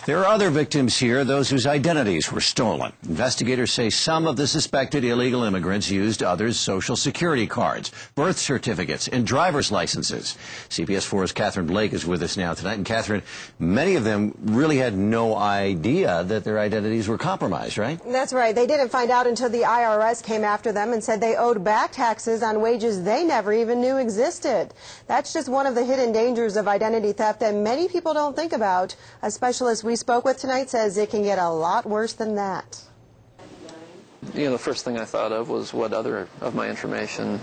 There are other victims here, those whose identities were stolen. Investigators say some of the suspected illegal immigrants used others' Social Security cards, birth certificates, and driver's licenses. CBS 4's Catherine Blake is with us now tonight. And Catherine, many of them really had no idea that their identities were compromised, right? That's right. They didn't find out until the IRS came after them and said they owed back taxes on wages they never even knew existed. That's just one of the hidden dangers of identity theft that many people don't think about. A specialist we spoke with tonight says it can get a lot worse than that. You know, the first thing I thought of was what other of my information,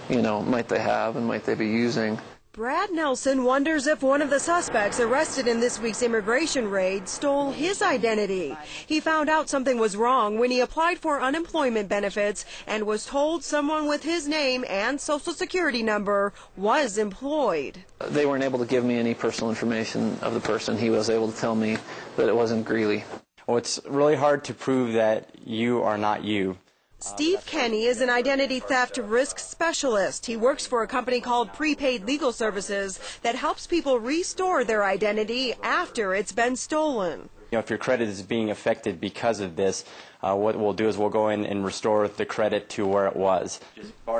might they have and might they be using. Brad Nelson wonders if one of the suspects arrested in this week's immigration raid stole his identity. He found out something was wrong when he applied for unemployment benefits and was told someone with his name and Social Security number was employed. They weren't able to give me any personal information of the person. He was able to tell me that it wasn't Greeley. Well, it's really hard to prove that you are not you. Steve Kenny is an identity theft risk specialist. He works for a company called Prepaid Legal Services that helps people restore their identity after it's been stolen. If your credit is being affected because of this, what we'll do is we'll go in and restore the credit to where it was.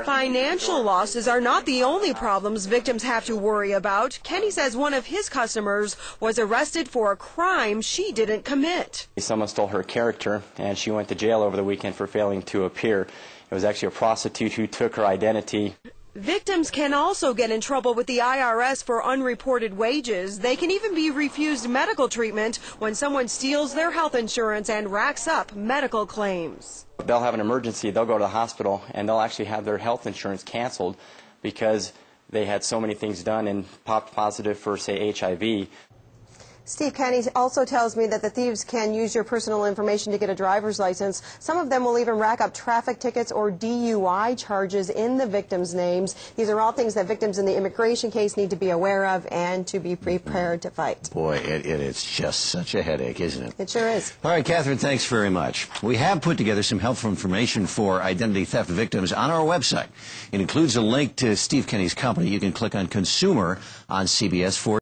Financial losses are not the only problems victims have to worry about. Kenny says one of his customers was arrested for a crime she didn't commit. Someone stole her character, and she went to jail over the weekend for failing to appear. It was actually a prostitute who took her identity. Victims can also get in trouble with the IRS for unreported wages. They can even be refused medical treatment when someone steals their health insurance and racks up medical claims. They'll have an emergency, they'll go to the hospital, and they'll actually have their health insurance canceled because they had so many things done and popped positive for, say, HIV. Steve Kenny also tells me that the thieves can use your personal information to get a driver's license. Some of them will even rack up traffic tickets or DUI charges in the victims' names. These are all things that victims in the immigration case need to be aware of and to be prepared to fight. Boy, it's just such a headache, isn't it? It sure is. All right, Catherine, thanks very much. We have put together some helpful information for identity theft victims on our website. It includes a link to Steve Kenny's company. You can click on Consumer on CBS 4.